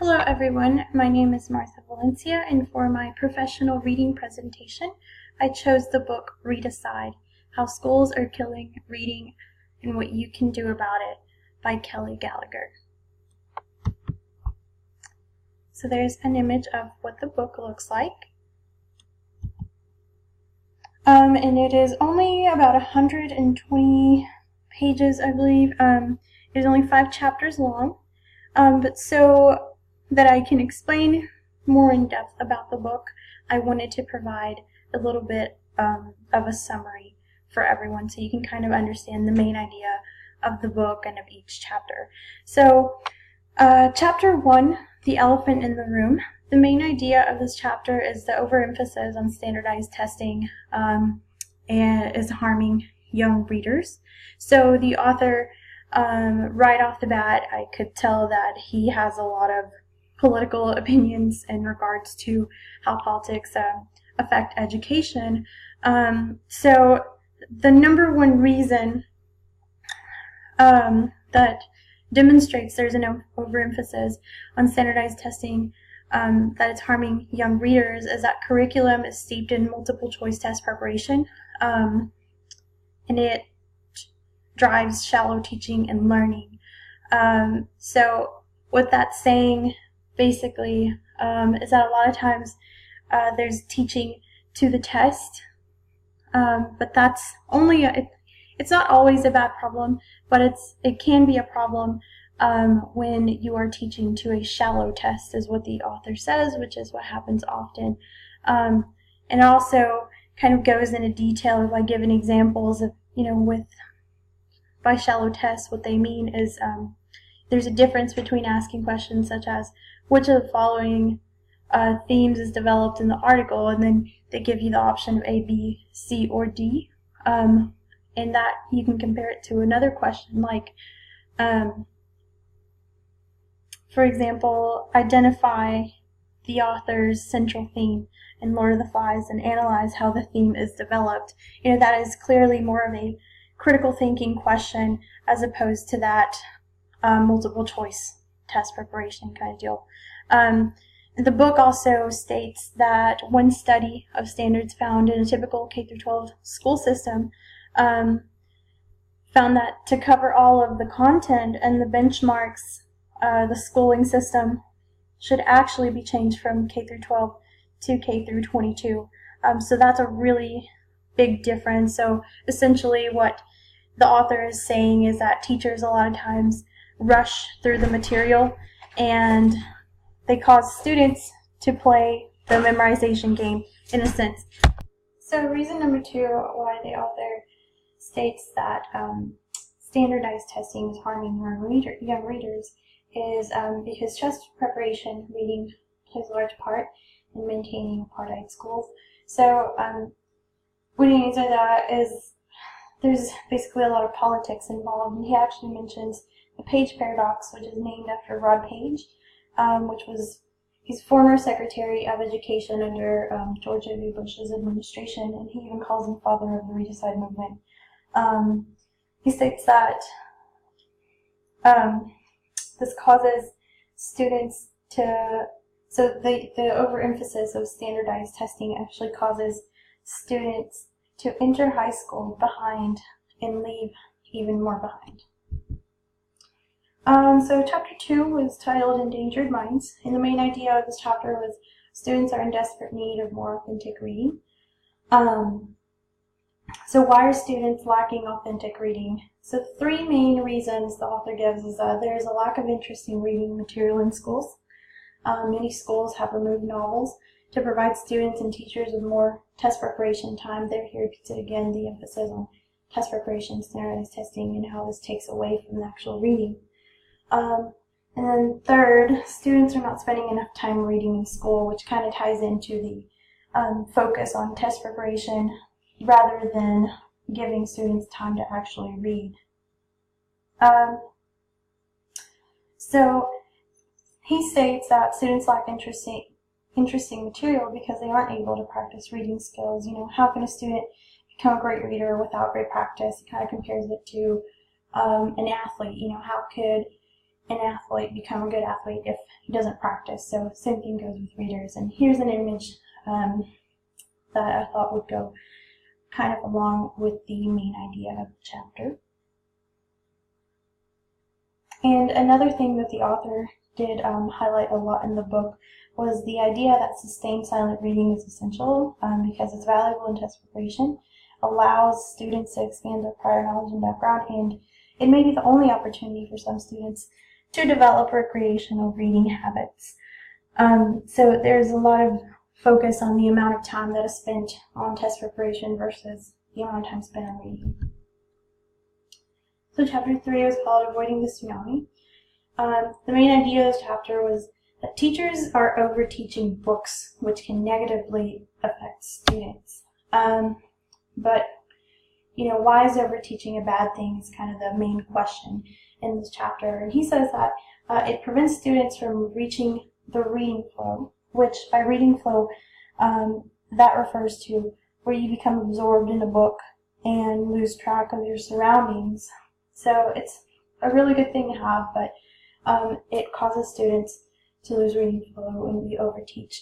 Hello everyone, my name is Martha Valencia, and for my professional reading presentation, I chose the book Readicide, How Schools Are Killing Reading and What You Can Do About It by Gallagher. So there's an image of what the book looks like. And it is only about 120 pages, I believe. It's only 5 chapters long, but so that I can explain more in depth about the book, I wanted to provide a little bit of a summary for everyone so you can kind of understand the main idea of the book and of each chapter. So, Chapter 1, The Elephant in the Room. The main idea of this chapter is the overemphasis on standardized testing and is harming young readers. So the author, right off the bat, I could tell that he has a lot of political opinions in regards to how politics affect education. So the number one reason that demonstrates there's an overemphasis on standardized testing that it's harming young readers is that curriculum is steeped in multiple choice test preparation, and it drives shallow teaching and learning. So what that's saying basically is that a lot of times there's teaching to the test, but that's only it's not always a bad problem, but it can be a problem when you are teaching to a shallow test, is what the author says, which is what happens often. And it also kind of goes into detail by giving examples of, by shallow tests, what they mean is there's a difference between asking questions such as, which of the following themes is developed in the article, and then they give you the option of A, B, C, or D, and that you can compare it to another question like, for example, identify the author's central theme in Lord of the Flies and analyze how the theme is developed. That is clearly more of a critical thinking question as opposed to that multiple choice test preparation kind of deal. The book also states that one study of standards found in a typical K-12 school system found that to cover all of the content and the benchmarks, the schooling system should actually be changed from K-12 to K-22. So that's a really big difference. So essentially what the author is saying is that teachers a lot of times rush through the material and they cause students to play the memorization game in a sense. So reason number 2 why the author states that standardized testing is harming young readers is because test preparation reading plays a large part in maintaining apartheid schools. So what he means by that is there's basically a lot of politics involved, and he actually mentions the Page paradox, which is named after Rod Page, he's former Secretary of Education under George W. Bush's administration, and he even calls him father of the Readicide movement. He states that this causes students so the overemphasis of standardized testing actually causes students to enter high school behind and leave even more behind. So chapter 2 was titled Endangered Minds, and the main idea of this chapter was students are in desperate need of more authentic reading. So why are students lacking authentic reading? So 3 main reasons the author gives is there is a lack of interest in reading material in schools. Many schools have removed novels to provide students and teachers with more test preparation time. There he repeats it again, the emphasis on test preparation, standardized testing, and how this takes away from the actual reading. And then third, students are not spending enough time reading in school, which kind of ties into the focus on test preparation rather than giving students time to actually read. So he states that students lack interesting material because they aren't able to practice reading skills. How can a student become a great reader without great practice? He kind of compares it to an athlete. How could an athlete become a good athlete if he doesn't practice. So same thing goes with readers. And here's an image that I thought would go kind of along with the main idea of the chapter. And another thing that the author did highlight a lot in the book was the idea that sustained silent reading is essential because it's valuable in test preparation, allows students to expand their prior knowledge and background, and it may be the only opportunity for some students to develop recreational reading habits. So there's a lot of focus on the amount of time that is spent on test preparation versus the amount of time spent on reading. So chapter 3 was called Avoiding the Tsunami. The main idea of this chapter was that teachers are over-teaching books, which can negatively affect students. But, why is over-teaching a bad thing is kind of the main question in this chapter. And he says that it prevents students from reaching the reading flow, which by reading flow, that refers to where you become absorbed in a book and lose track of your surroundings. So it's a really good thing to have, but it causes students to lose reading flow when you overteach.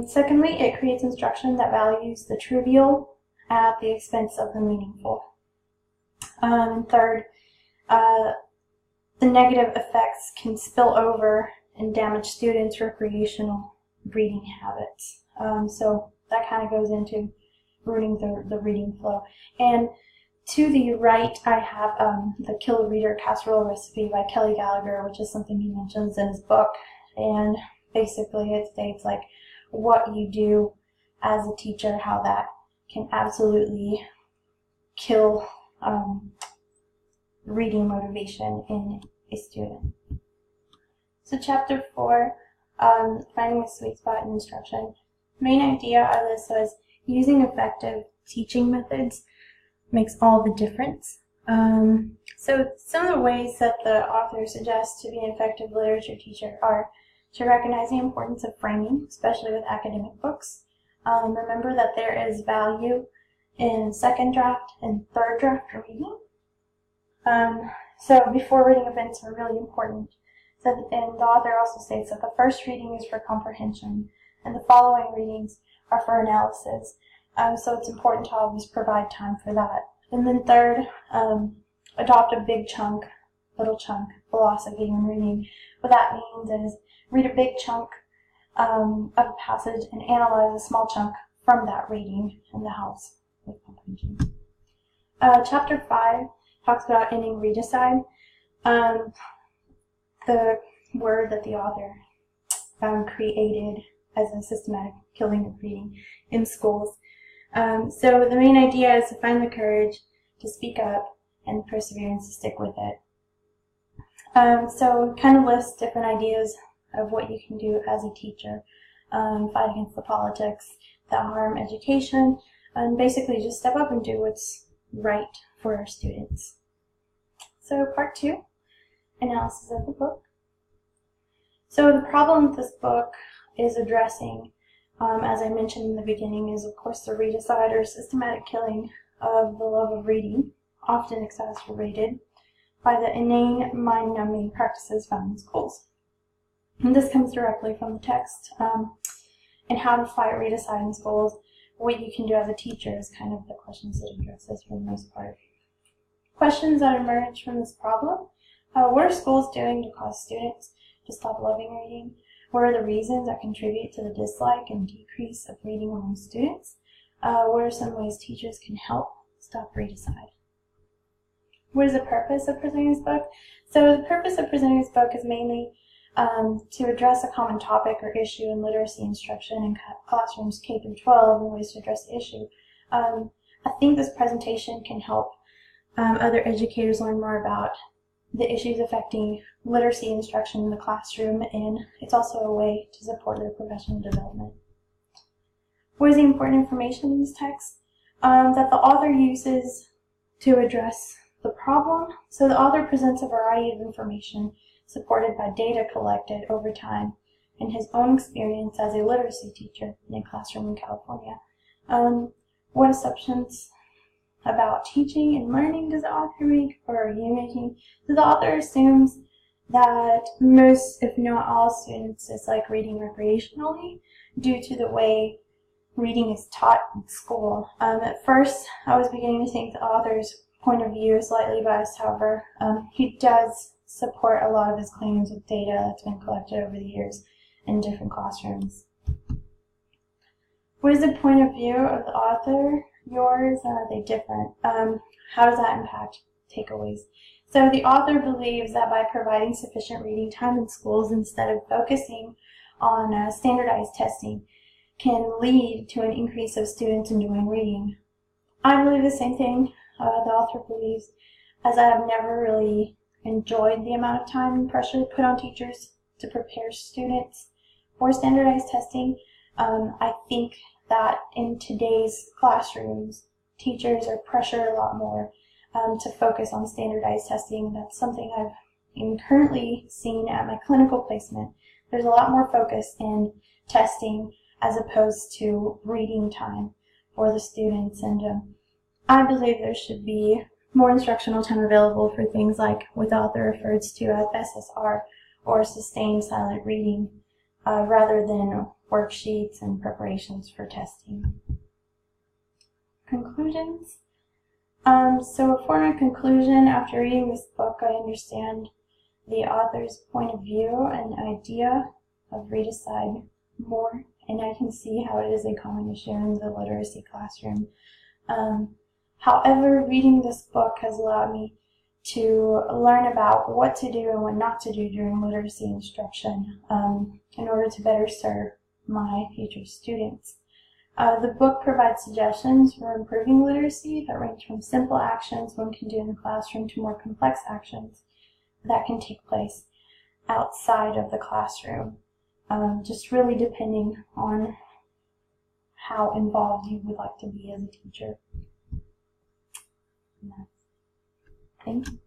Secondly, it creates instruction that values the trivial at the expense of the meaningful. And third, the negative effects can spill over and damage students' recreational reading habits. So that kind of goes into ruining the reading flow. And to the right, I have the Kill a Reader Casserole Recipe by Kelly Gallagher, which is something he mentions in his book. And basically it states like what you do as a teacher, how that can absolutely kill reading motivation in a student. So chapter 4, Finding the Sweet Spot in Instruction. The main idea of this was using effective teaching methods makes all the difference. So some of the ways that the author suggests to be an effective literature teacher are to recognize the importance of framing, especially with academic books. Remember that there is value in second draft and third draft reading. So before reading events are really important. So, and the author also states that the first reading is for comprehension and the following readings are for analysis. So it's important to always provide time for that. And then third, adopt a big chunk, little chunk philosophy when reading. What that means is read a big chunk of a passage and analyze a small chunk from that reading in the house with comprehension. Chapter 5 talks about ending Readicide, the word that the author created as a systematic killing of reading in schools. So the main idea is to find the courage to speak up and the perseverance to stick with it. So it kind of lists different ideas of what you can do as a teacher, fight against the politics that harm education, and basically just step up and do what's right for our students. So part 2, analysis of the book. So the problem with this book is addressing, as I mentioned in the beginning, is of course the readicide or systematic killing of the love of reading, often exacerbated by the inane, mind-numbing practices found in schools. And this comes directly from the text. And how to fight readicide in schools, what you can do as a teacher is kind of the questions it addresses for the most part. Questions that emerge from this problem. What are schools doing to cause students to stop loving reading? What are the reasons that contribute to the dislike and decrease of reading among students? What are some ways teachers can help stop readicide? What is the purpose of presenting this book? So the purpose of presenting this book is mainly to address a common topic or issue in literacy instruction in classrooms K through 12 and ways to address the issue. I think this presentation can help other educators learn more about the issues affecting literacy instruction in the classroom, and it's also a way to support their professional development. What is the important information in this text? That the author uses to address the problem. So the author presents a variety of information supported by data collected over time and his own experience as a literacy teacher in a classroom in California. What assumptions about teaching and learning does the author make, or are you making? So the author assumes that most, if not all, students dislike reading recreationally due to the way reading is taught in school. At first, I was beginning to think the author's point of view is slightly biased, however. He does support a lot of his claims with data that's been collected over the years in different classrooms. What is the point of view of the author? Yours, and are they different? How does that impact takeaways? So the author believes that by providing sufficient reading time in schools instead of focusing on standardized testing can lead to an increase of students enjoying reading. I believe the same thing the author believes, as I have never really enjoyed the amount of time and pressure put on teachers to prepare students for standardized testing. I think that in today's classrooms, teachers are pressured a lot more to focus on standardized testing. That's something I've currently seen at my clinical placement. There's a lot more focus in testing as opposed to reading time for the students, and I believe there should be more instructional time available for things like what the author refers to as SSR, or sustained silent reading, rather than worksheets and preparations for testing. Conclusions. So for my conclusion, after reading this book, I understand the author's point of view and idea of Readicide more, and I can see how it is a common issue in the literacy classroom. However, reading this book has allowed me to learn about what to do and what not to do during literacy instruction in order to better serve my future students. The book provides suggestions for improving literacy that range from simple actions one can do in the classroom to more complex actions that can take place outside of the classroom, just really depending on how involved you would like to be as a teacher. Thank you.